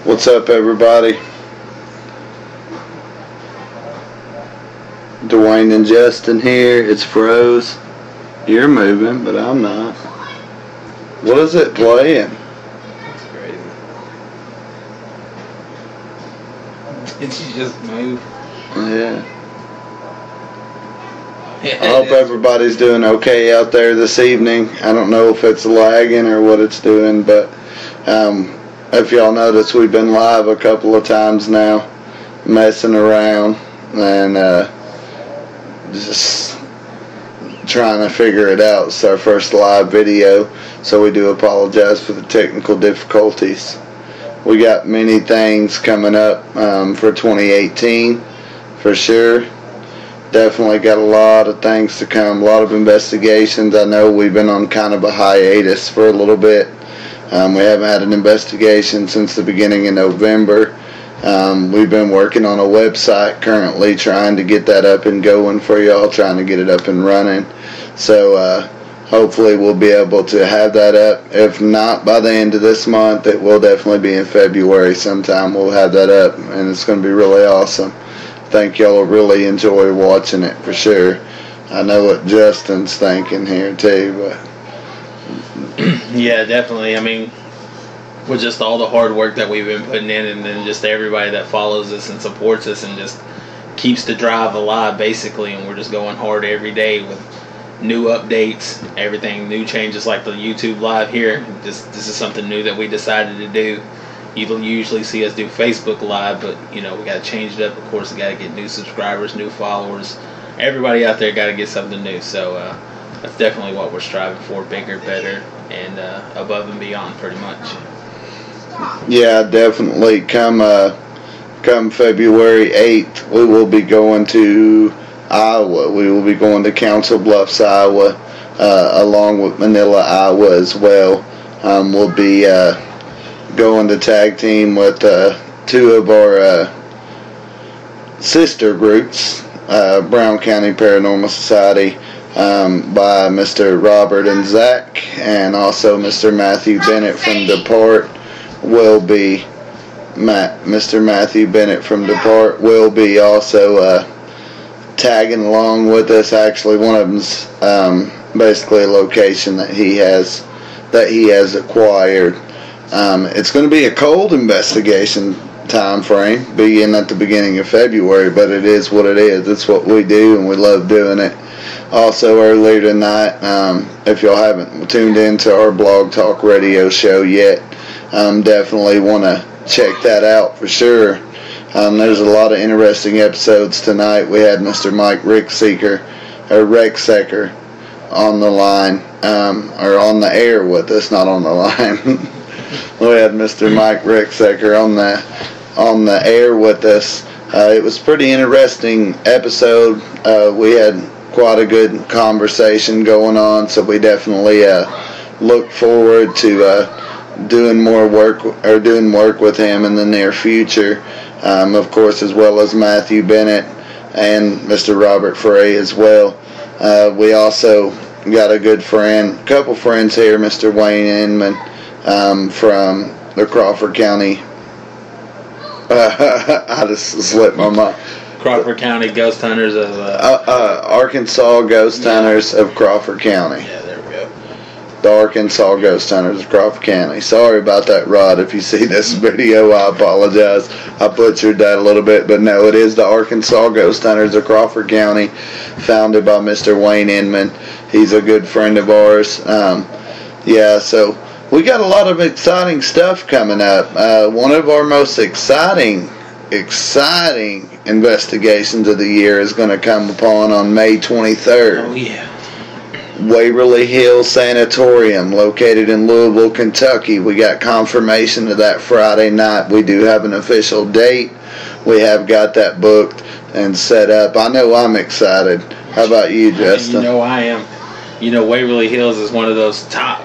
What's up, everybody? Dwayne and Justin here. It's froze. You're moving, but I'm not. What is it playing? That's crazy. Did you just move? Yeah. I hope everybody's doing okay out there this evening. I don't know if it's lagging or what it's doing, but if y'all notice, we've been live a couple of times now, messing around and just trying to figure it out. It's our first live video, so we do apologize for the technical difficulties. We got many things coming up for 2018, for sure. Definitely got a lot of things to come, a lot of investigations. I know we've been on kind of a hiatus for a little bit. We haven't had an investigation since the beginning of November. We've been working on a website currently, trying to get that up and going for y'all, trying to get it up and running. So hopefully we'll be able to have that up. If not by the end of this month, it will definitely be in February sometime. We'll have that up, and it's going to be really awesome. I think y'all will really enjoy watching it for sure. I know what Justin's thinking here too, but yeah, definitely. I mean, with just all the hard work that we've been putting in, and then just everybody that follows us and supports us and just keeps the drive alive basically, and we're just going hard every day with new updates, everything, new changes like the YouTube live here. This is something new that we decided to do. You usually see us do Facebook Live, but we got to change it up. Of course, we got to get new subscribers, new followers. Everybody out there got to get something new. So that's definitely what we're striving for: bigger, better, and above and beyond, pretty much. Yeah, definitely. Come February 8th, we will be going to Iowa. We will be going to Council Bluffs, Iowa, along with Manila, Iowa as well. We'll be going to tag team with two of our sister groups, Brown County Paranormal Society, by Mr. Robert and Zach, and also Mr. Matthew Bennett from Depart will be Mr. Matthew Bennett from Depart will be also tagging along with us. Actually, one of them's basically a location that he has acquired. It's going to be a cold investigation time frame, being at the beginning of February, but it is what it is. It's what we do, and we love doing it. Also, earlier tonight, if y'all haven't tuned into our Blog Talk radio show yet, definitely want to check that out for sure. There's a lot of interesting episodes tonight. We had Mr. Mike Rexsecker on the line, or on the air with us, not on the line. We had Mr. Mike Rexsecker on the air with us. It was a pretty interesting episode. We had quite a good conversation going on, so we definitely look forward to doing work with him in the near future. Of course, as well as Matthew Bennett and Mr. Robert Frey as well. We also got a couple friends here, Mr. Wayne Inman from the Crawford County. I just slipped my mind. Crawford County Ghost Hunters of Arkansas Ghost Hunters of Crawford County. Yeah, there we go. The Arkansas Ghost Hunters of Crawford County. Sorry about that, Rod. If you see this video, I apologize. I butchered that a little bit, but no, it is the Arkansas Ghost Hunters of Crawford County, founded by Mr. Wayne Inman. He's a good friend of ours. So we got a lot of exciting stuff coming up. One of our most exciting investigations of the year is going to come upon on May 23rd. Oh, yeah. Waverly Hills Sanatorium, located in Louisville, Kentucky. We got confirmation of that Friday night. We do have an official date. We have got that booked and set up. I know I'm excited. How about you, Justin? I am. Waverly Hills is one of those top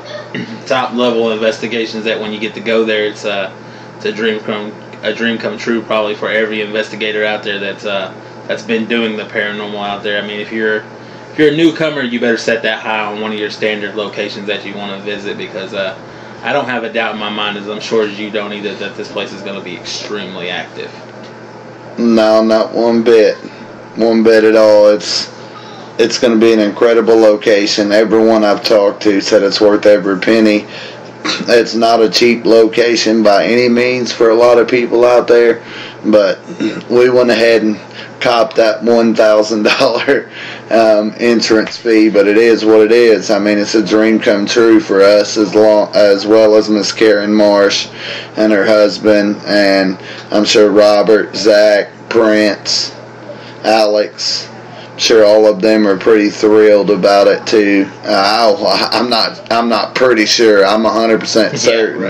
level investigations that when you get to go there, it's a dream come true probably for every investigator out there that's been doing the paranormal out there. I mean, if you're a newcomer, you better set that high on one of your standard locations that you want to visit, because I don't have a doubt in my mind, as I'm sure as you don't either, that this place is going to be extremely active. No, not one bit. One bit at all. It's going to be an incredible location. Everyone I've talked to said it's worth every penny. It's not a cheap location by any means for a lot of people out there, but we went ahead and copped that $1,000 entrance fee, but it is what it is. I mean, it's a dream come true for us, as well as Miss Karen Marsh and her husband, and I'm sure Robert, Zach, Prince, Alex. Sure, all of them are pretty thrilled about it too. I'm not pretty sure. I'm 100% certain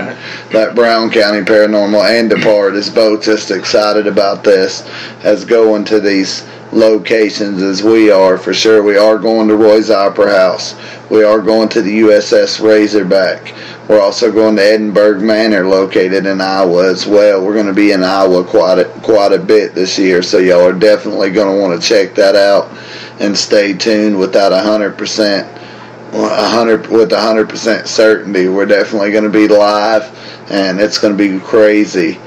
that Brown County Paranormal and Depart is both just excited about this, as going to these locations as we are. For sure, we are going to Roy's Opera House. We are going to the USS Razorback. We're also going to Edinburgh Manor, located in Iowa as well. We're going to be in Iowa quite a bit this year, so y'all are definitely going to want to check that out and stay tuned with that 100% certainty. We're definitely going to be live, and it's going to be crazy.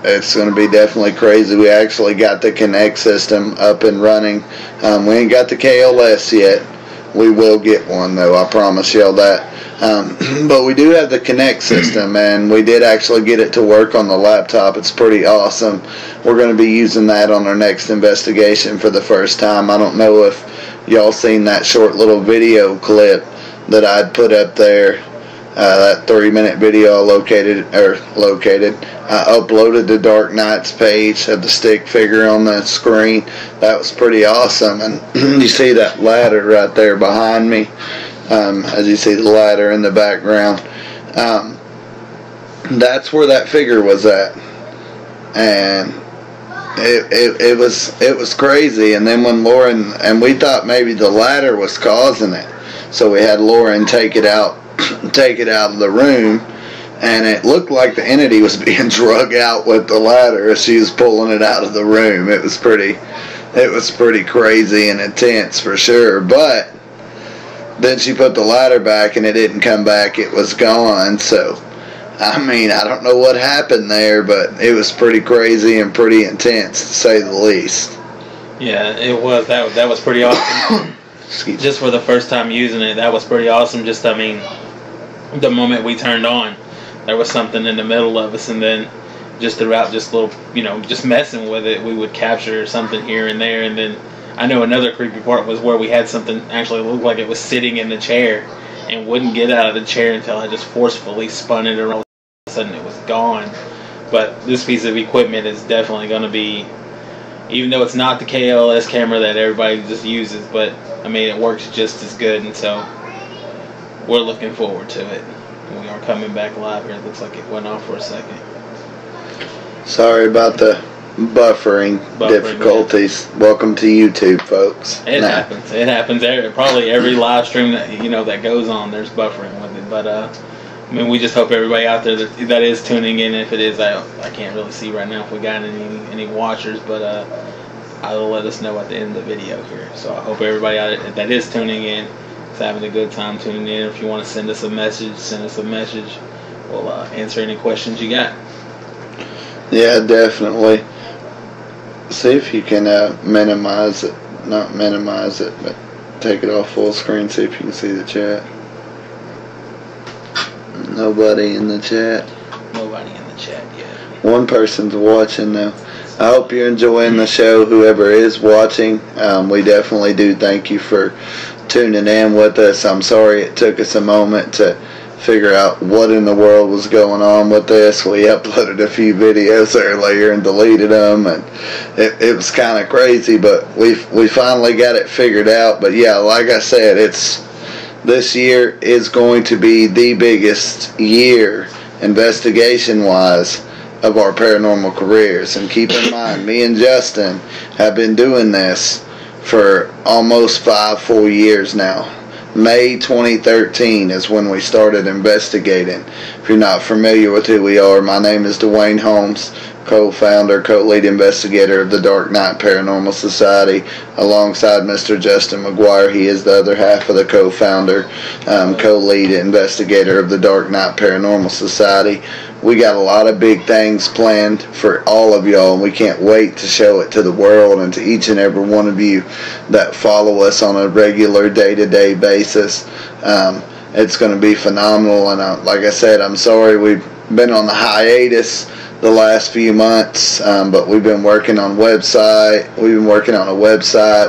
It's going to be definitely crazy. We actually got the Connect system up and running. We ain't got the KLS yet. We will get one, though. I promise y'all that. But we do have the Connect system, and we did actually get it to work on the laptop. It's pretty awesome. We're going to be using that on our next investigation for the first time. I don't know if y'all seen that short little video clip that I'd put up there. That 3-minute video I uploaded to Darknite's page, had the stick figure on the screen. That was pretty awesome. And you see that ladder right there behind me, as you see the ladder in the background. That's where that figure was at, and it was crazy. And then when Lauren, and we thought maybe the ladder was causing it, so we had Lauren take it out of the room, and it looked like the entity was being drug out with the ladder as she was pulling it out of the room. It was pretty crazy and intense for sure. But then she put the ladder back, and it didn't come back. It was gone. So I mean, I don't know what happened there, but it was pretty crazy and pretty intense, to say the least. Yeah, it was. That was pretty awesome. Just for the first time using it, that was pretty awesome. Just, I mean, the moment we turned on, there was something in the middle of us, and then just throughout, just little, just messing with it, we would capture something here and there. And then I know another creepy part was where we had something actually look like it was sitting in the chair and wouldn't get out of the chair until I just forcefully spun it around. All of a sudden it was gone. But this piece of equipment is definitely going to be, even though it's not the KLS camera that everybody just uses, but I mean, it works just as good, and so we're looking forward to it. We are coming back live here. It looks like it went off for a second. Sorry about the buffering difficulties. Yeah. Welcome to YouTube, folks. It happens. It happens. Probably every live stream that that goes on, there's buffering with it. But I mean, we just hope everybody out there that is tuning in. If it is, I can't really see right now if we got any watchers, but I'll let us know at the end of the video here. So I hope everybody out there that is tuning in is having a good time tuning in. If you want to send us a message, send us a message. We'll answer any questions you got. Yeah, definitely. See if you can minimize it. Not minimize it, but take it off full screen. See if you can see the chat. Nobody in the chat. Nobody in the chat yet. One person's watching though. I hope you're enjoying the show, whoever is watching. We definitely do thank you for tuning in with us. I'm sorry it took us a moment to figure out what in the world was going on with this. We uploaded a few videos earlier and deleted them, and it was kind of crazy, but we finally got it figured out. But yeah, like I said, this year is going to be the biggest year investigation-wise of our paranormal careers. And keep in mind, me and Justin have been doing this for almost 5 full years now. May 2013 is when we started investigating. If you're not familiar with who we are, my name is Dwayne Holmes, co-founder, co-lead investigator of the Darknite Paranormal Society, alongside Mr. Justin McGuire. He is the other half of the co-founder, co-lead investigator of the Darknite Paranormal Society. We got a lot of big things planned for all of y'all, and we can't wait to show it to the world and to each and every one of you that follow us on a regular day-to-day basis. It's going to be phenomenal, and like I said, I'm sorry we've been on the hiatus the last few months, but we've been working on a website.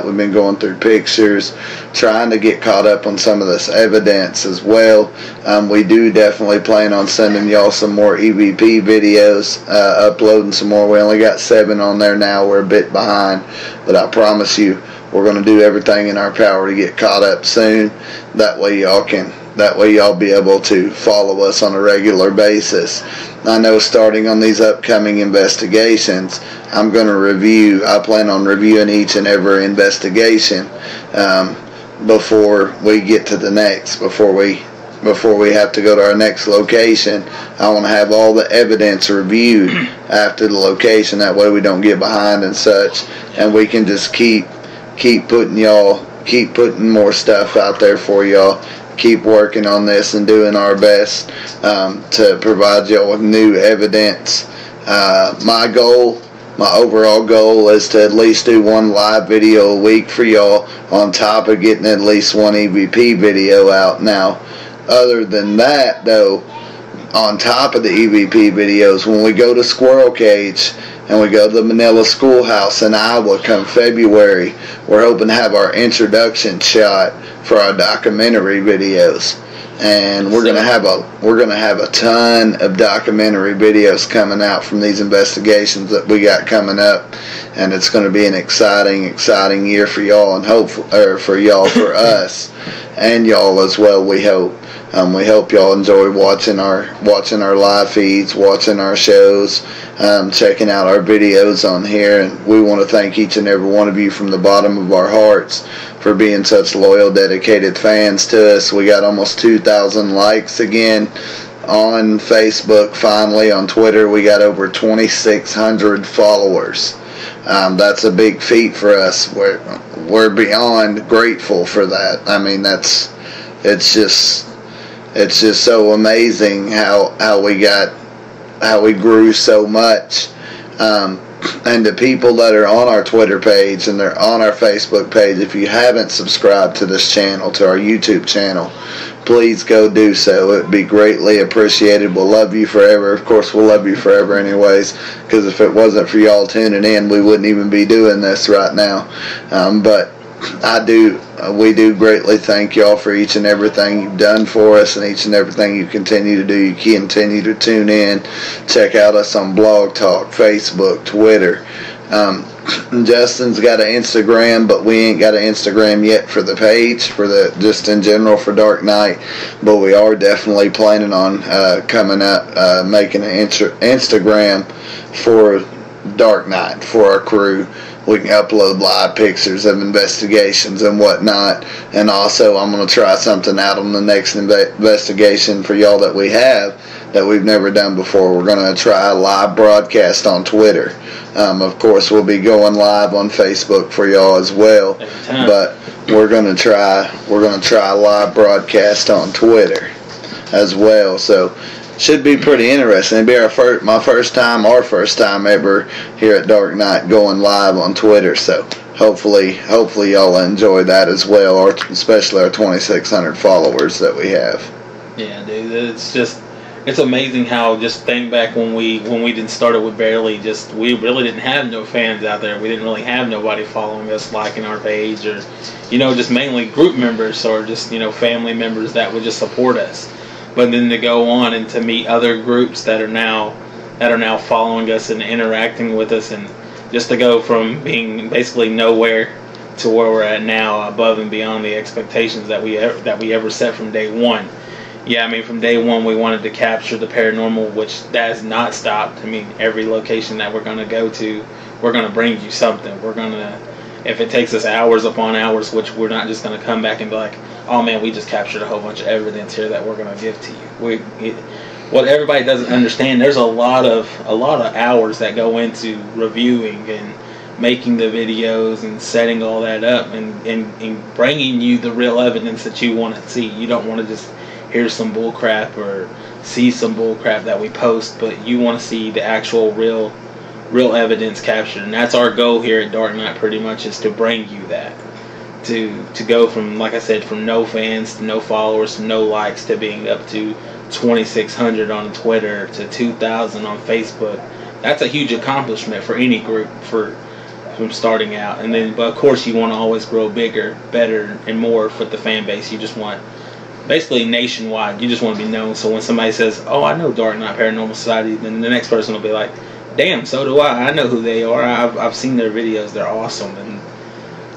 We've been going through pictures, trying to get caught up on some of this evidence as well. We do definitely plan on sending y'all some more EVP videos, uploading some more. We only got 7 on there now. We're a bit behind, but I promise you we're going to do everything in our power to get caught up soon. That way y'all be able to follow us on a regular basis. I know starting on these upcoming investigations, I plan on reviewing each and every investigation before we get to the next, before we have to go to our next location. I want to have all the evidence reviewed after the location. That way we don't get behind and such, and we can just keep putting more stuff out there for y'all. Keep working on this and doing our best to provide y'all with new evidence. My overall goal is to at least do 1 live video a week for y'all, on top of getting at least 1 EVP video out. Now, other than that though, on top of the EVP videos, when we go to Squirrel Cage and we go to the Manila Schoolhouse in Iowa come February, we're hoping to have our introduction shot for our documentary videos, and we're gonna have a ton of documentary videos coming out from these investigations that we got coming up, and it's going to be an exciting year for y'all, and for us and y'all as well. We hope y'all enjoy watching our live feeds, watching our shows, checking out our videos on here, and we want to thank each and every one of you from the bottom of our hearts for being such loyal, dedicated fans to us. We got almost 2,000 likes again on Facebook. Finally, on Twitter, we got over 2,600 followers. That's a big feat for us. We're beyond grateful for that. I mean, it's just so amazing how we grew so much. And the people that are on our Twitter page and they're on our Facebook page, if you haven't subscribed to this channel, to our YouTube channel, please go do so. It would be greatly appreciated. We'll love you forever. Of course, we'll love you forever anyways, because if it wasn't for y'all tuning in, we wouldn't even be doing this right now. But we do greatly thank y'all for each and everything you've done for us, and each and everything you continue to do. You continue to tune in, check out us on Blog Talk, Facebook, Twitter. Justin's got an Instagram, but we ain't got an Instagram yet for the page, just in general for Darknite. But we are definitely planning on coming up, making an Instagram for Darknite, for our crew. We can upload live pictures of investigations and whatnot. And also, I'm going to try something out on the next investigation for y'all that we've never done before. We're going to try a live broadcast on Twitter. Of course, we'll be going live on Facebook for y'all as well. But we're going to try a live broadcast on Twitter as well. So should be pretty interesting. It'll be our first time ever here at Darknite going live on Twitter. So hopefully y'all enjoy that as well, or especially our 2,600 followers that we have. Yeah, dude, it's amazing how, just think back when we didn't start it with we really didn't have no fans out there. We didn't really have nobody following us, liking our page, or just mainly group members, or just family members that would just support us. But then to go on and to meet other groups that are now following us and interacting with us, and just to go from being basically nowhere to where we're at now, above and beyond the expectations that we ever set from day one. Yeah, I mean, from day one we wanted to capture the paranormal, which that has not stopped. I mean, every location that we're going to go to, we're going to bring you something. We're going to, if it takes us hours upon hours, which we're not just going to come back and be like, oh man, we just captured a whole bunch of evidence here that we're going to give to you. what everybody doesn't understand, there's a lot of hours that go into reviewing and making the videos and setting all that up and bringing you the real evidence that you want to see. You don't want to just hear some bull crap or see some bull crap that we post, but you want to see the actual real evidence captured. And that's our goal here at Darknite, pretty much, is to bring you that. To go from, like I said, from no fans to no followers to no likes to being up to 2,600 on Twitter to 2,000 on Facebook. That's a huge accomplishment for any group from starting out. And then, but of course, you want to always grow bigger, better, and more for the fan base. You just want, basically nationwide, you just want to be known. So when somebody says, "Oh, I know Darknite Paranormal Society," then the next person will be like, "Damn, so do I. I know who they are. I've seen their videos. They're awesome."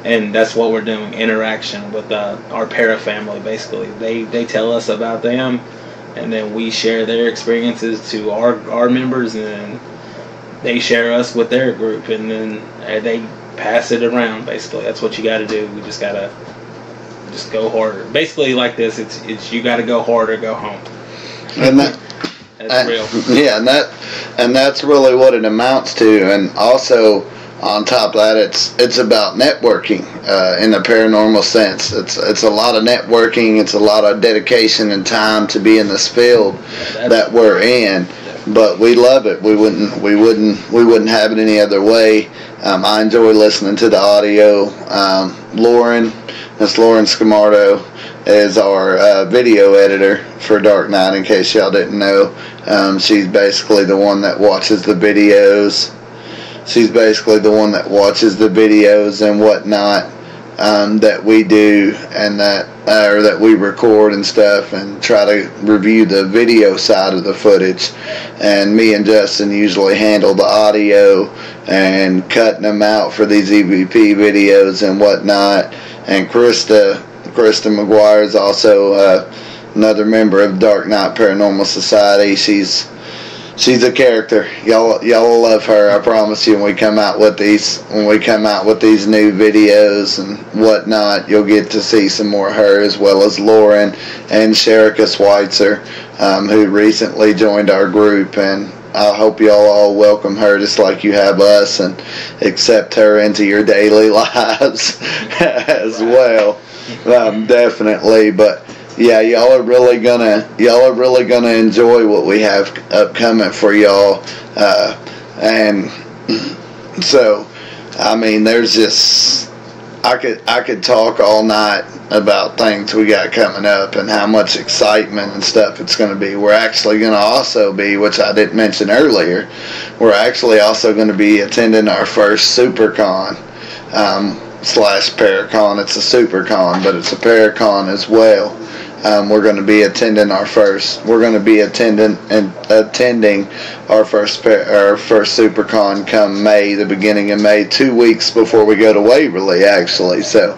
And that's what we're doing, interaction with our para family, basically. They tell us about them, and then we share their experiences to our members, and then they share us with their group, and then they pass it around, basically. That's what you got to do. We just got to just go harder. Basically like this, it's you got to go hard or go home. And that's real. Yeah, and that's really what it amounts to. And also, on top of that, it's about networking in the paranormal sense. It's a lot of networking. It's a lot of dedication and time to be in this field that we're in. But we love it. We wouldn't have it any other way. I enjoy listening to the audio. Lauren Scamardo is our video editor for Darknite, in case y'all didn't know. She's basically the one that watches the videos. She's basically the one that watches the videos and whatnot that we do, and that we record and stuff, and try to review the video side of the footage. And me and Justin usually handle the audio and cutting them out for these EVP videos and whatnot. And Krista McGuire is also another member of Darknite Paranormal Society. She's a character. Y'all will love her. I promise you. When we come out with these new videos and whatnot, you'll get to see some more of her, as well as Lauren and Sherika Schweitzer, who recently joined our group. And I hope y'all all welcome her just like you have us, and accept her into your daily lives as well. Definitely, but. Yeah, y'all are really gonna enjoy what we have upcoming for y'all, and so, I mean, there's just I could talk all night about things we got coming up and how much excitement and stuff it's going to be. We're actually going to also be, which I didn't mention earlier, we're actually also going to be attending our first SuperCon slash Paracon. It's a SuperCon, but it's a Paracon as well. We're going to be attending our first. We're going to be attending our first SuperCon come May, the beginning of May, 2 weeks before we go to Waverly, actually. So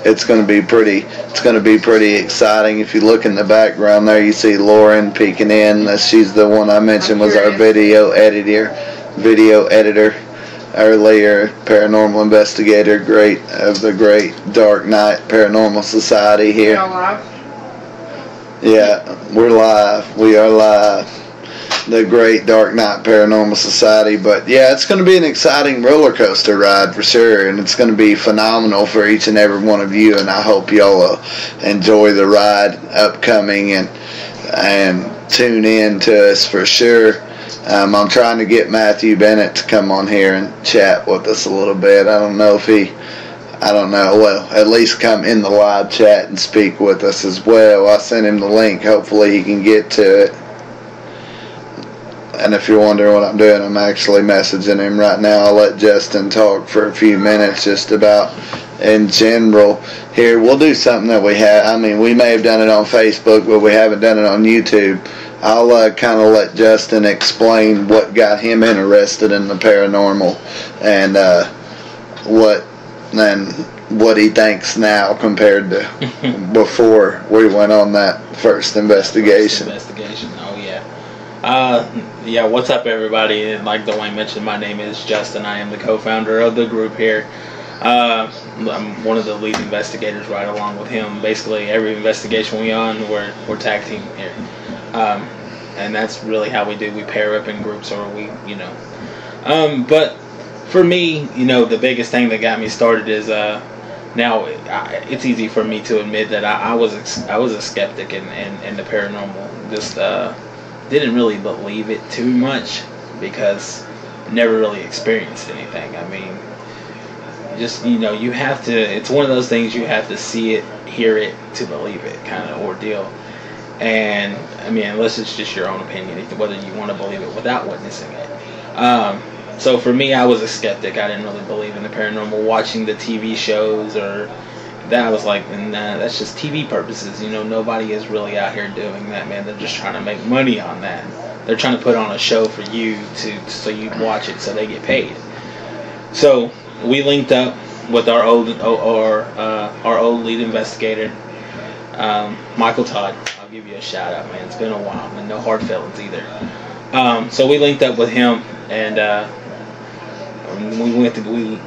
it's going to be pretty. It's going to be pretty exciting. If you look in the background there, you see Lauren peeking in. She's the one I mentioned was our video editor earlier, paranormal investigator, of the great Darknite Paranormal Society here. Y'all live? Yeah, we're live. We are live. The great Darknite Paranormal Society. But yeah, it's going to be an exciting roller coaster ride for sure, and it's going to be phenomenal for each and every one of you. And I hope y'all will enjoy the ride upcoming and tune in to us for sure. I'm trying to get Matthew Bennett to come on here and chat with us a little bit. I don't know, well, at least come in the live chat and speak with us as well. I sent him the link. Hopefully he can get to it. And if you're wondering what I'm doing, I'm actually messaging him right now. I'll let Justin talk for a few minutes just about in general. Here, we'll do something that we may have done it on Facebook, but we haven't done it on YouTube. I'll kind of let Justin explain what got him interested in the paranormal, and what he thinks now compared to before we went on that first investigation. Oh yeah. What's up, everybody? And like Dwayne mentioned, my name is Justin. I am the co-founder of the group here. I'm one of the lead investigators right along with him. Basically, every investigation we're on, we're tag team here. and that's really how we do. We pair up in groups, or we, but for me, the biggest thing that got me started is now it's easy for me to admit that I was a skeptic in the paranormal. Just didn't really believe it too much because I never really experienced anything. I mean, just you have to. It's one of those things you have to see it, hear it to believe it, kind of ordeal. And I mean, unless it's just your own opinion, whether you want to believe it without witnessing it. So for me, I was a skeptic. I didn't really believe in the paranormal. Watching the TV shows or that, I was like, nah, that's just TV purposes. Nobody is really out here doing that, man. They're just trying to make money on that. They're trying to put on a show for you so you watch it so they get paid. So we linked up with our old lead investigator, Michael Todd. I'll give you a shout out, man. It's been a while, and no hard feelings either. So we linked up with him, and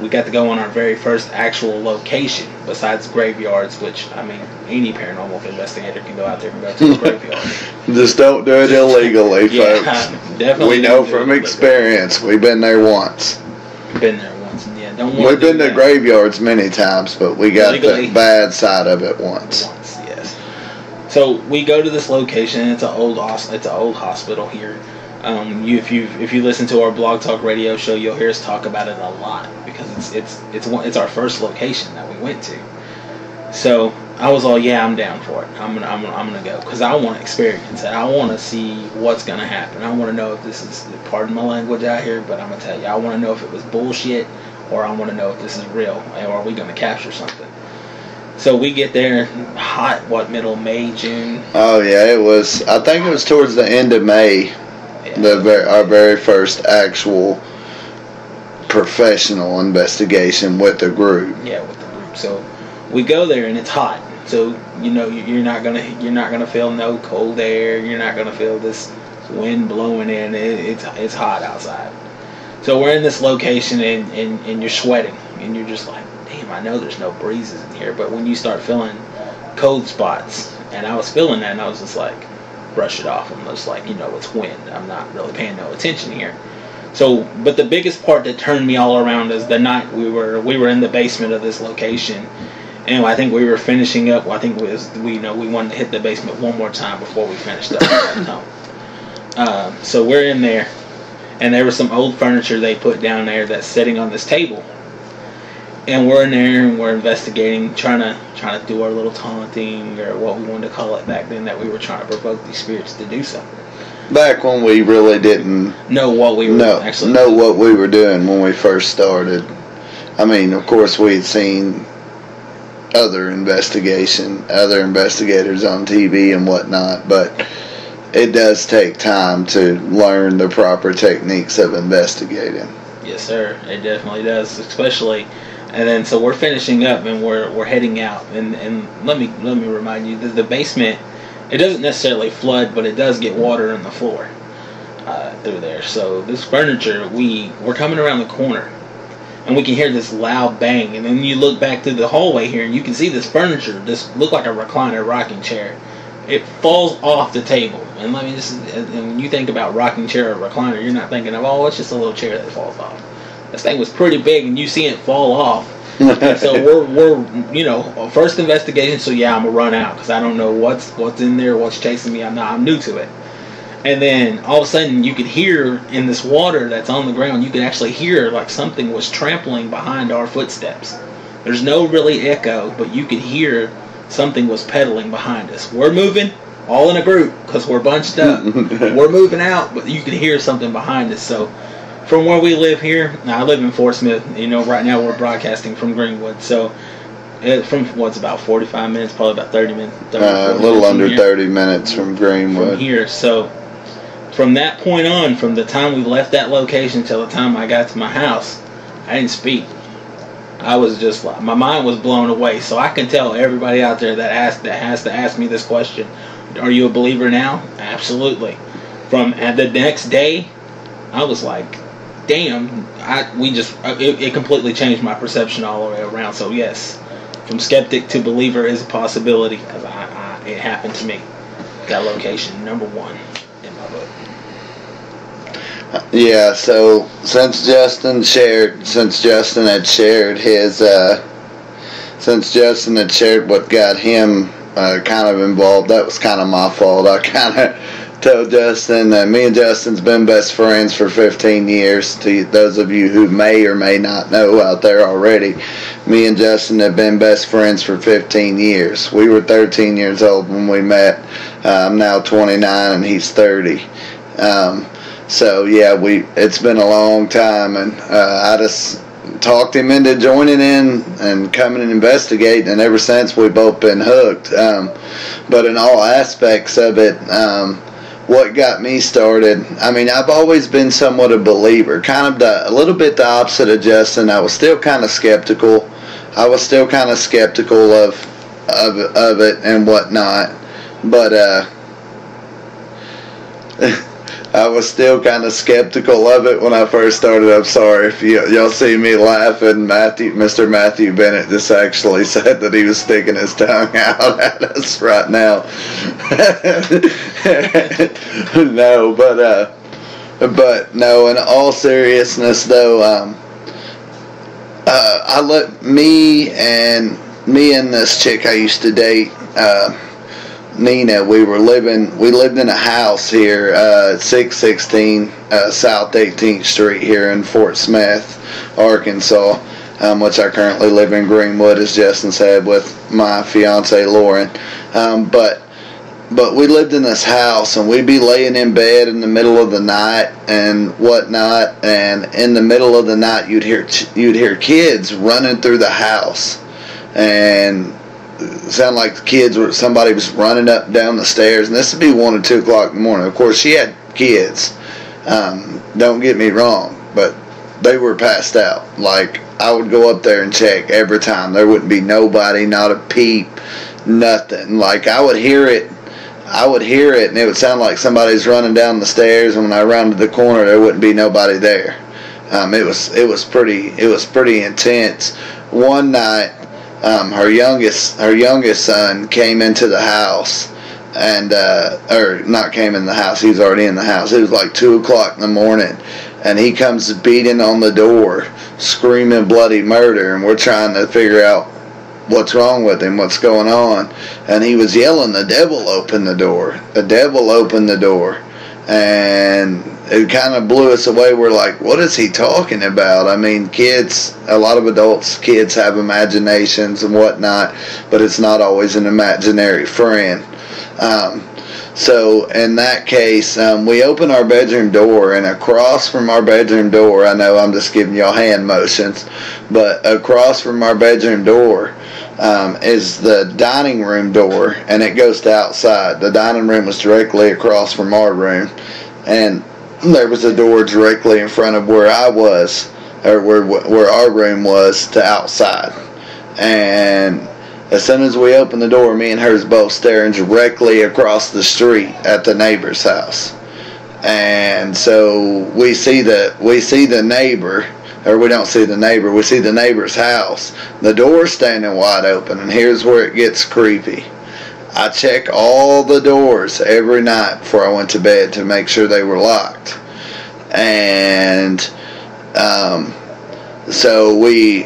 we got to go on our very first actual location besides graveyards, which, I mean, any paranormal investigator can go out there and go to a graveyard. Just don't do it illegally, folks. Yeah, definitely. We know from experience. We've been there once. Been there once, and yeah, don't want. We've been to graveyards many times, but we got the bad side of it once. Yes. So we go to this location, and it's an old hospital here. If you listen to our Blog Talk radio show, you'll hear us talk about it a lot because it's our first location that we went to. So I was all, yeah, I'm down for it. I'm gonna go because I want to experience it. I want to see what's gonna happen. I want to know if this is, pardon my language out here, but I'm gonna tell you, I want to know if it was bullshit or I want to know if this is real, or are we gonna capture something. So we get there hot, middle May, June? Oh yeah, it was. I think it was towards the end of May. Yeah. Our very first actual professional investigation with the group. Yeah, with the group. So we go there and it's hot. So you're not gonna feel no cold air. You're not gonna feel this wind blowing in. It's hot outside. So we're in this location and you're sweating and you're just like, damn, I know there's no breezes in here. But when you start feeling cold spots, and I was feeling that, and I was just like, brush it off. I'm just like, it's wind. I'm not really paying no attention here. So, but the biggest part that turned me all around is the night we were in the basement of this location, and I think we were finishing up. I think we wanted to hit the basement one more time before we finished up. So we're in there, and there was some old furniture they put down there that's sitting on this table. And we're in there and we're investigating, trying to do our little taunting, or what we wanted to call it back then, that we were trying to provoke these spirits to do something. Back when we really didn't know what we were actually doing. What we were doing when we first started. I mean, of course, we had seen other investigators on TV and whatnot, but it does take time to learn the proper techniques of investigating. Yes, sir. It definitely does, especially. And then so we're finishing up and we're heading out, and let me remind you that the basement, it doesn't necessarily flood, but it does get water on the floor through there. So this furniture, we're coming around the corner and we can hear this loud bang, and then you look back through the hallway here and you can see this furniture, this look like a recliner rocking chair. It falls off the table, and and when you think about rocking chair or recliner, you're not thinking of, oh, it's just a little chair that falls off. This thing was pretty big, and you see it fall off. And so we're first investigation. So yeah, I'm gonna run out because I don't know what's in there, what's chasing me. I'm new to it. And then all of a sudden, you could hear in this water that's on the ground. You could actually hear like something was trampling behind our footsteps. There's no really echo, but you could hear something was pedaling behind us. We're moving, all in a group because we're bunched up. We're moving out, but you could hear something behind us. So. From where we live here, now I live in Fort Smith. Right now we're broadcasting from Greenwood. So, from what's about 45 minutes, probably about 30 minutes. A little under 30 minutes from Greenwood. From here. So, from that point on, from the time we left that location till the time I got to my house, I didn't speak. I was just like, my mind was blown away. So I can tell everybody out there that has to ask me this question: are you a believer now? Absolutely. From the next day, I was like, damn, it completely changed my perception all the way around. So yes, from skeptic to believer is a possibility because it happened to me. That location, number one in my book. Yeah, so since Justin had shared what got him kind of involved, that was kind of my fault. I kind of told Justin that me and Justin's been best friends for 15 years. To those of you who may or may not know out there already, me and Justin have been best friends for 15 years. We were 13 years old when we met. I'm now 29 and he's 30. So yeah, it's been a long time, and I just talked him into joining in and coming and investigating, and ever since we've both been hooked. But in all aspects of it, what got me started, I mean, I've always been somewhat a believer, kind of a little bit the opposite of Justin. I was still kind of skeptical. Of it and whatnot, but I was still kind of skeptical of it when I first started. I'm sorry if y'all see me laughing. Mr. Matthew Bennett just actually said that he was sticking his tongue out at us right now. No, but no, in all seriousness though, I let me and this chick I used to date, Nina, we lived in a house here, 616 South 18th Street here in Fort Smith, Arkansas, which I currently live in Greenwood, as Justin said, with my fiance Lauren. But we lived in this house, and we'd be laying in bed in the middle of the night and whatnot, and in the middle of the night you'd hear kids running through the house, and sound like somebody was running up and down the stairs, and this would be 1 or 2 o'clock in the morning. Of course, she had kids, don't get me wrong, but they were passed out. Like, I would go up there and check every time. There wouldn't be nobody, not a peep, nothing. Like, I would hear it, and it would sound like somebody's running down the stairs, and when I rounded the corner, there wouldn't be nobody there. It was pretty intense. One night, her youngest son came into the house, and or not came in the house, he was already in the house. It was like 2 o'clock in the morning, and he comes beating on the door, screaming bloody murder, and we're trying to figure out what's wrong with him, what's going on. And he was yelling, "The devil opened the door, the devil opened the door," and it kind of blew us away. We're like, what is he talking about? I mean, kids, a lot of kids have imaginations and whatnot, but it's not always an imaginary friend. So in that case, we open our bedroom door, and across from our bedroom door, I know I'm just giving y'all hand motions, but across from our bedroom door is the dining room door, and it goes to outside. The dining room was directly across from our room, and there was a door directly in front of where I was, or where our room was, to outside. And as soon as we opened the door, me and her's both staring directly across the street at the neighbor's house. And so we see the neighbor, or we don't see the neighbor, we see the neighbor's house. The door's standing wide open, and here's where it gets creepy. I check all the doors every night before I went to bed to make sure they were locked. And so we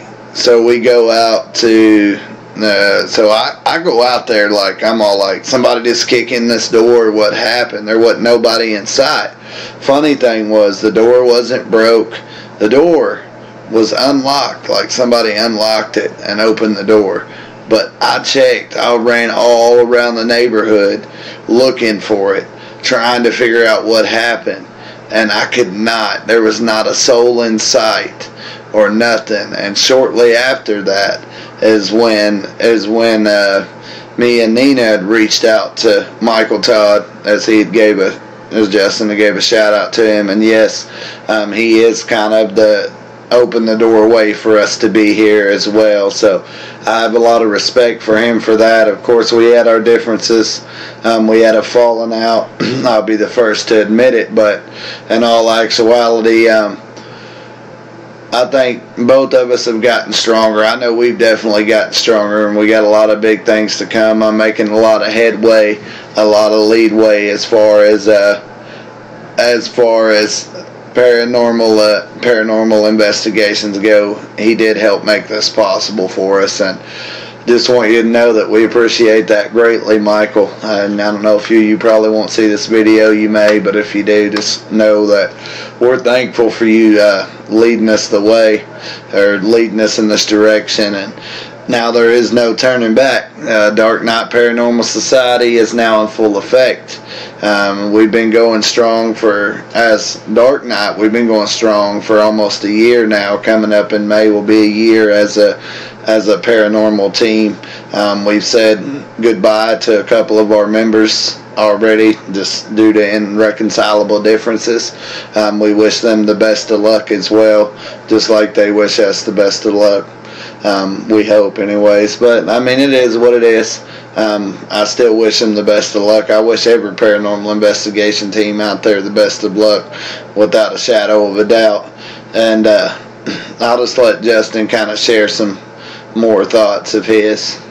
go out to so I go out there, like, I'm all like, somebody just kick in this door, what happened? There wasn't nobody in sight. Funny thing was, the door wasn't broke. The door was unlocked, like somebody unlocked it and opened the door. But I checked, I ran all around the neighborhood looking for it, trying to figure out what happened, and I could not. There was not a soul in sight or nothing. And shortly after that is when me and Nina had reached out to Michael Todd, as Justin gave a shout out to him. And yes, he is kind of open the doorway for us to be here as well. So I have a lot of respect for him for that. Of course, we had our differences. We had a falling out. I'll be the first to admit it. But in all actuality, I think both of us have gotten stronger. I know we've definitely gotten stronger, and we got a lot of big things to come. I'm making a lot of headway, a lot of leadway as far as paranormal investigations go, he did help make this possible for us, and just want you to know that we appreciate that greatly, Michael. And I don't know if you probably won't see this video, you may, but if you do, just know that we're thankful for you leading us the way, or leading us in this direction. And now there is no turning back. Darknite Paranormal Society is now in full effect. We've been going strong as Darknite, we've been going strong for almost a year now. Coming up in May will be a year as a paranormal team. We've said goodbye to a couple of our members already, just due to irreconcilable differences. We wish them the best of luck as well, just like they wish us the best of luck. We hope anyways, but I mean, it is what it is. I still wish them the best of luck. I wish every paranormal investigation team out there the best of luck, without a shadow of a doubt. And I'll just let Justin kind of share some more thoughts of his.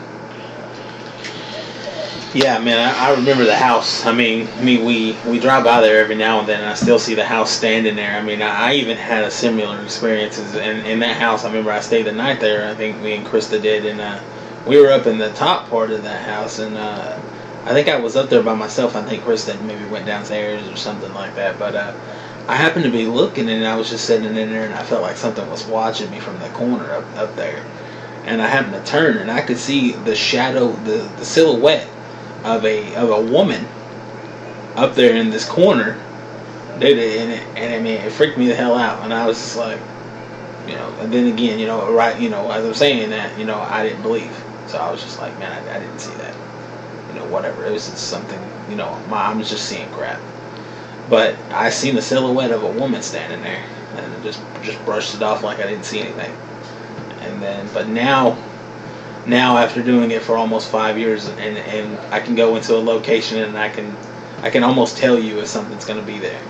Yeah, man, I remember the house. I mean, we drive by there every now and then, and I still see the house standing there. I mean, I even had a similar experiences in that house. I remember I stayed the night there. I think me and Krista did, and we were up in the top part of that house, and I think I was up there by myself. I think Krista maybe went downstairs or something like that, but I happened to be looking, and I was just sitting in there, and I felt like something was watching me from the corner up there. And I happened to turn, and I could see the shadow, the silhouette of a woman up there in this corner, dude. And I mean, it freaked me the hell out. And I was just like, and then again, right, as I'm saying that, I didn't believe. So I was just like, man, I didn't see that. Whatever. It was just something, I was just seeing crap. But I seen the silhouette of a woman standing there, and just brushed it off like I didn't see anything. And then, but now after doing it for almost 5 years, and I can go into a location and I can almost tell you if something's going to be there.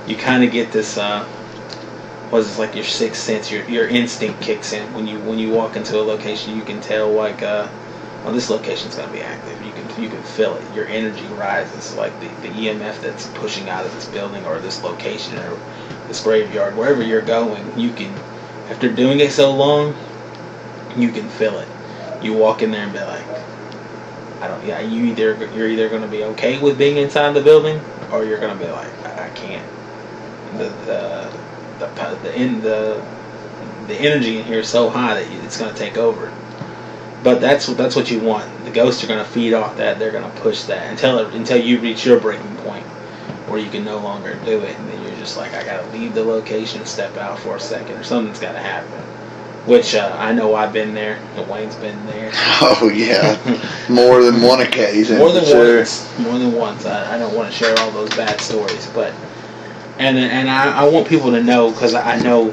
You kind of get this, like your sixth sense, your instinct kicks in when you walk into a location. You can tell like, this location's going to be active. You can feel it. Your energy rises, like the EMF that's pushing out of this building or this location or this graveyard, wherever you're going. You can, after doing it so long, you can feel it. You walk in there and be like, you're either going to be okay with being inside the building, or you're going to be like, I can't. The energy in here is so high that it's going to take over. But that's what you want. The ghosts are going to feed off that. They're going to push that until you reach your breaking point where you can no longer do it, and then you're just like, I got to leave the location, step out for a second, or something's got to happen. Which I know I've been there, and Wayne's been there. Oh yeah, more than one occasion. More than once. I don't want to share all those bad stories, but and I want people to know, because I know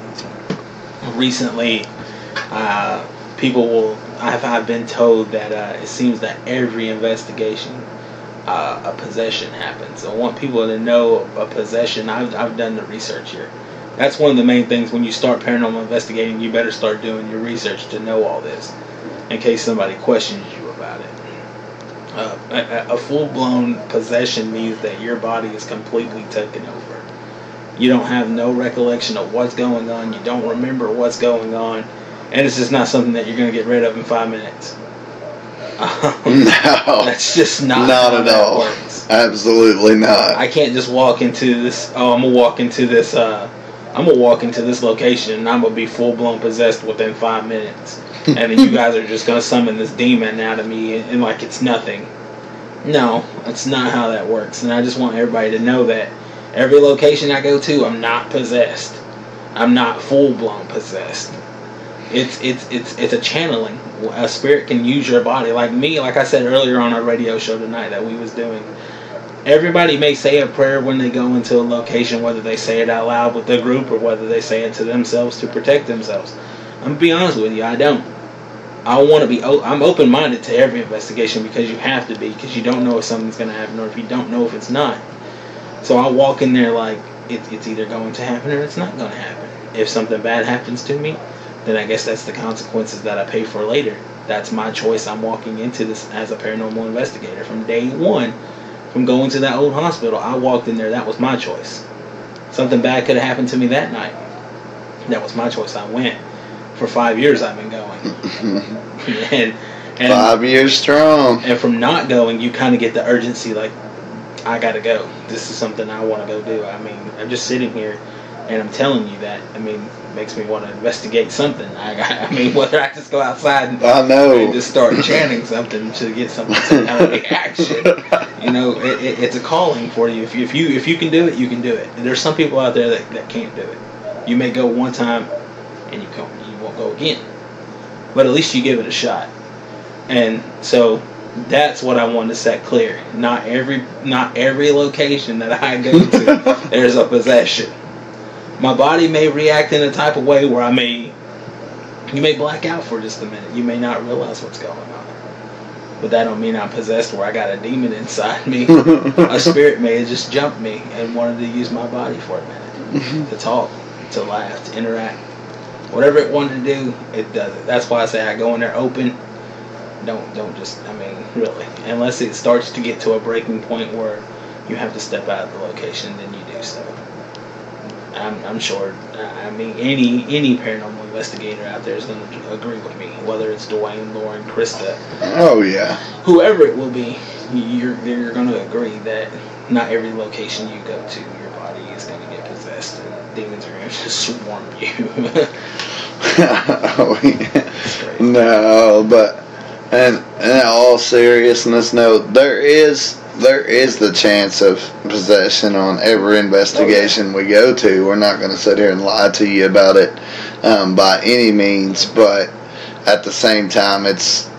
recently I've been told that it seems that every investigation a possession happens. I want people to know a possession. I've done the research here. That's one of the main things when you start paranormal investigating. You better start doing your research to know all this, in case somebody questions you about it. A full-blown possession means that your body is completely taken over. You don't have no recollection of what's going on. You don't remember what's going on, and it's just not something that you're going to get rid of in 5 minutes. No, that's just not how at all. Works. Absolutely not. I can't just walk into this. I'm gonna walk into this location and I'm gonna be full blown possessed within 5 minutes, and then you guys are just gonna summon this demon out of me and like it's nothing. No, that's not how that works. And I just want everybody to know that every location I go to, I'm not possessed. I'm not full blown possessed. It's a channeling. A spirit can use your body. Like me, like I said earlier on our radio show tonight that we was doing. Everybody may say a prayer when they go into a location, whether they say it out loud with the group or whether they say it to themselves to protect themselves. I'm going to be honest with you, I don't. I'm open-minded to every investigation, because you have to be, because you don't know if something's going to happen or if you don't know if it's not. So I walk in there like it's either going to happen or it's not going to happen. If something bad happens to me, then I guess that's the consequences that I pay for later. That's my choice. I'm walking into this as a paranormal investigator. From day one, from going to that old hospital, I walked in there, that was my choice. something bad could have happened to me that night. That was my choice. I went. For 5 years I've been going. and 5 years strong. And from not going, you kind of get the urgency, like, I gotta go. This is something I want to go do. I mean, I'm just sitting here, and I'm telling you that. I mean, it makes me want to investigate something. I mean, whether I just go outside and just start chanting something to get some kind of reaction. You know, it's a calling for you. If you can do it, you can do it. And there's some people out there that can't do it. You may go one time, and you won't go again. But at least you give it a shot. And so that's what I wanted to set clear. Not every location that I go to, there's a possession. My body may react in a type of way where you may black out for just a minute. You may not realize what's going on. But that don't mean I'm possessed where I got a demon inside me. A spirit may have just jumped me and wanted to use my body for a minute. To talk, to laugh, to interact. Whatever it wanted to do, it does it. That's why I say I go in there open. Don't just, I mean, really. Unless it starts to get to a breaking point where you have to step out of the location, then you do so. I'm sure, I mean, any paranormal investigator out there is going to agree with me. Whether it's Dwayne, Lauren, Krista. Oh, yeah. Whoever it will be, you're going to agree that not every location you go to, your body is going to get possessed and demons are going to swarm you. Oh, yeah. No, but in all seriousness, no, there is the chance of possession on every investigation we go to. We're not going to sit here and lie to you about it by any means, but at the same time, it's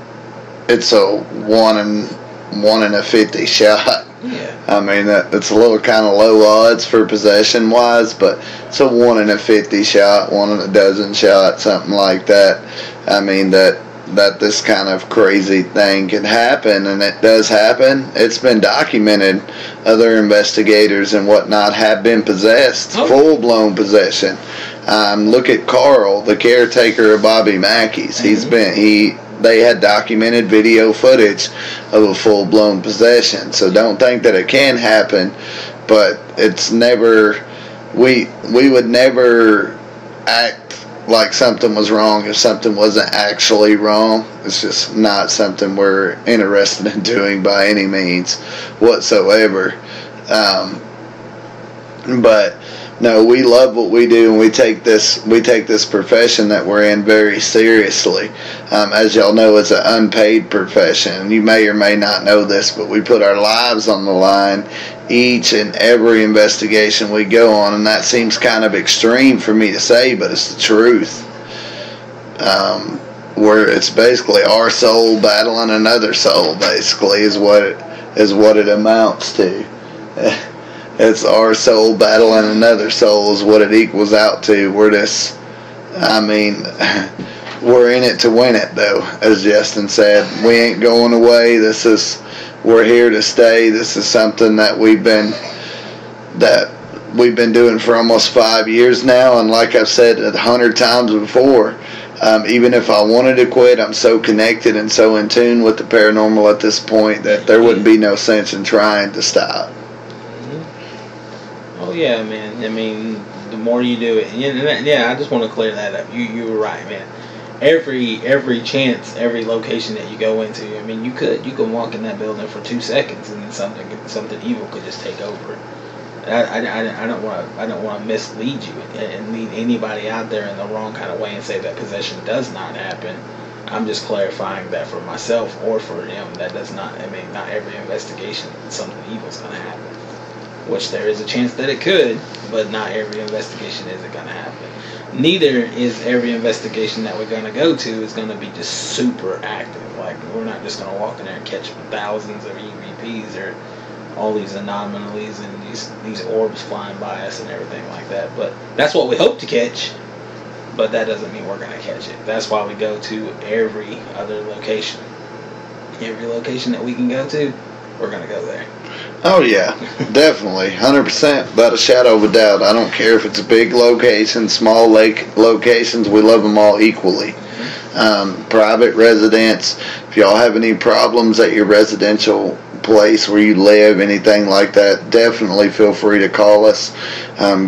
a 1 in a 50 shot. Yeah. I mean, it's a little kind of low odds for possession wise, but it's a 1 in a 50 shot, 1 in a dozen shot, something like that. I mean, that this kind of crazy thing can happen, and it does happen. It's been documented. Other investigators and whatnot have been possessed, full-blown possession. Look at Carl, the caretaker of Bobby Mackey's. They had documented video footage of a full-blown possession. So don't think that it can happen, but it's never. We would never act like something was wrong if something wasn't actually wrong. It's just not something we're interested in doing by any means whatsoever. But no, we love what we do, and we take this profession that we're in very seriously. As y'all know, it's an unpaid profession. You may or may not know this, but we put our lives on the line each and every investigation we go on, and that seems kind of extreme for me to say, but it's the truth. Where it's basically our soul battling another soul, basically, is what it amounts to. It's our soul battling another soul is what it equals out to. We're in it to win it, though, as Justin said. We ain't going away. We're here to stay. This is something that we've been doing for almost 5 years now, and like I've said 100 times before, even if I wanted to quit, I'm so connected and so in tune with the paranormal at this point that there wouldn't be no sense in trying to stop. Oh yeah, man. I mean, the more you do it, yeah. I just want to clear that up. You were right, man. Every chance, every location that you go into, I mean, you can walk in that building for 2 seconds and then something evil could just take over. I don't want to mislead you and lead anybody out there in the wrong kind of way and say that possession does not happen. I'm just clarifying that for myself or for him. That does not. I mean, not every investigation something evil is going to happen. Which there is a chance that it could, but not every investigation is it going to happen. Neither is every investigation that we're going to go to is going to be just super active. Like, we're not just going to walk in there and catch thousands of EVPs or all these anomalies and these orbs flying by us and everything like that. But that's what we hope to catch, but that doesn't mean we're going to catch it. That's why we go to every other location. Every location that we can go to, we're going to go there. Oh yeah, definitely, 100%, without a shadow of a doubt. I don't care if it's a big location, small lake locations, we love them all equally. Private residence, if y'all have any problems at your residential place where you live, anything like that, definitely feel free to call us.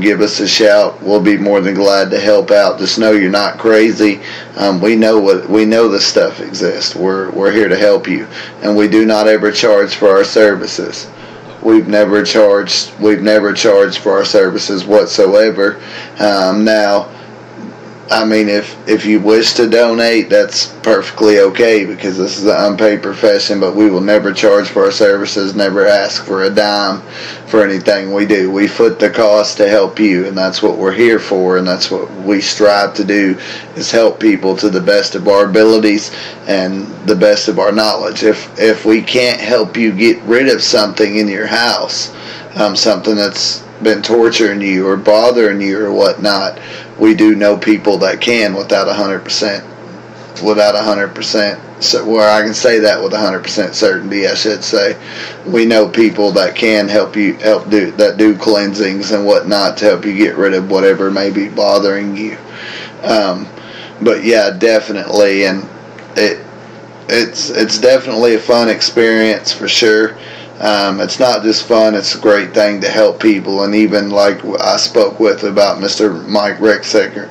Give us a shout. We'll be more than glad to help out. Just know you're not crazy. We know this stuff exists. We're here to help you, and we do not ever charge for our services. We've never charged for our services whatsoever. Now, I mean, if you wish to donate, that's perfectly okay, because this is an unpaid profession, but we will never charge for our services, never ask for a dime for anything we do. We foot the cost to help you, and that's what we're here for, and that's what we strive to do, is help people to the best of our abilities and the best of our knowledge. If we can't help you get rid of something in your house, something that's been torturing you or bothering you or whatnot, we do know people that can without 100%. So, where I can say that with 100% certainty, I should say, we know people that can help do cleansings and whatnot to help you get rid of whatever may be bothering you. But yeah, definitely, and it's definitely a fun experience for sure. It's not just fun, it's a great thing to help people. And even like I spoke with about Mr. Mike Rick Sicker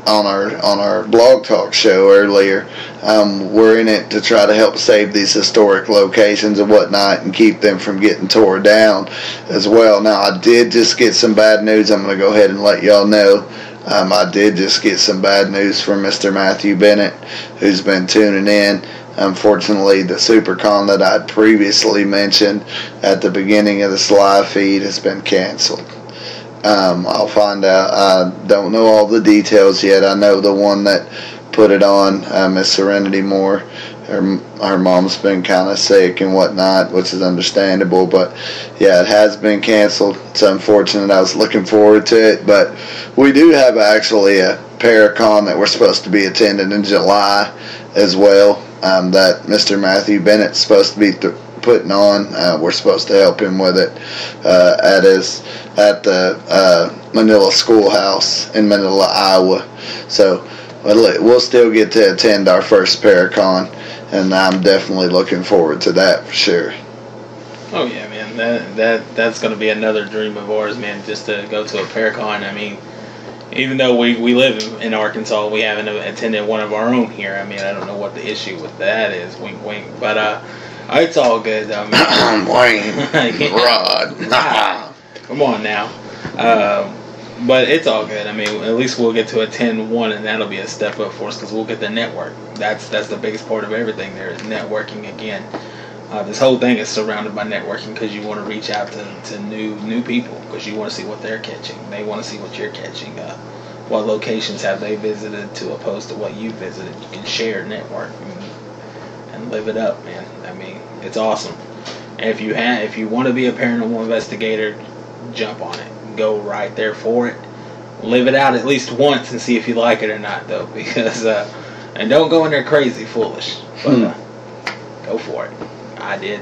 on our blog talk show earlier, we're in it to try to help save these historic locations and whatnot and keep them from getting tore down as well. Now, I did just get some bad news. I'm going to go ahead and let y'all know. I did just get some bad news from Mr. Matthew Bennett, who's been tuning in. Unfortunately, the SuperCon that I'd previously mentioned at the beginning of this live feed has been canceled. I'll find out. I don't know all the details yet. I know the one that put it on, Miss Serenity Moore, her mom's been kind of sick and whatnot, which is understandable. But yeah, it has been canceled. It's unfortunate. I was looking forward to it, but we do have actually a Paracon that we're supposed to be attending in July as well. That Mr. Matthew Bennett's supposed to be putting on. We're supposed to help him with it at the Manila Schoolhouse in Manila, Iowa. So we'll still get to attend our first Paracon, and I'm definitely looking forward to that for sure. Oh yeah, man, that's going to be another dream of ours, man, just to go to a Paracon. I mean, even though we live in Arkansas, we haven't attended one of our own here. I mean, I don't know what the issue with that is, wink wink, but it's all good though, man. Wayne, Rod. Come on now. But it's all good. I mean, at least we'll get to attend one, and that'll be a step up for us, because we'll get the network. That's the biggest part of everything there, is networking again. This whole thing is surrounded by networking, because you want to reach out to new people, because you want to see what they're catching. They want to see what you're catching. What locations have they visited to opposed to what you visited. You can share, network, and live it up, man. I mean, it's awesome. And if you want to be a paranormal investigator, jump on it. Go right there for it. Live it out at least once and see if you like it or not, though, because and don't go in there crazy foolish, but go for it. I did.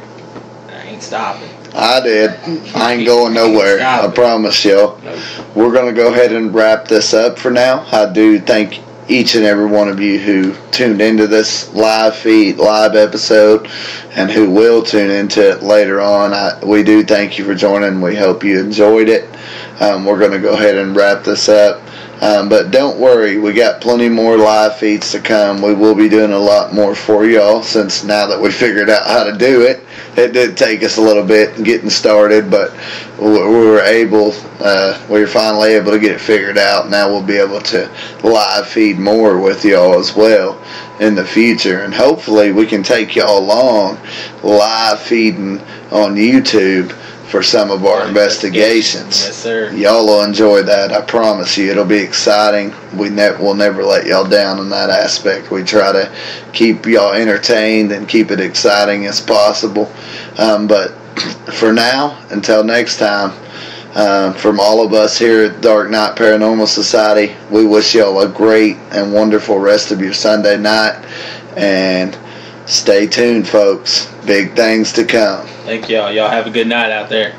I ain't stopping. I did. I ain't going nowhere. I promise y'all. Nope. We're going to go ahead and wrap this up for now. I do thank each and every one of you who tuned into this live episode, and who will tune into it later on. We do thank you for joining. We hope you enjoyed it. We're going to go ahead and wrap this up. But don't worry, we got plenty more live feeds to come. We will be doing a lot more for y'all, since now that we figured out how to do it. It did take us a little bit getting started, but we were finally able to get it figured out. Now we'll be able to live feed more with y'all as well in the future, and hopefully we can take y'all along live feeding on YouTube for some of our investigations. Yes, sir. Y'all will enjoy that. I promise you, it'll be exciting. We'll never let y'all down in that aspect. We try to keep y'all entertained and keep it exciting as possible. But for now, until next time, from all of us here at Darknite Paranormal Society, we wish y'all a great and wonderful rest of your Sunday night. And stay tuned, folks. Big things to come. Thank y'all. Y'all have a good night out there.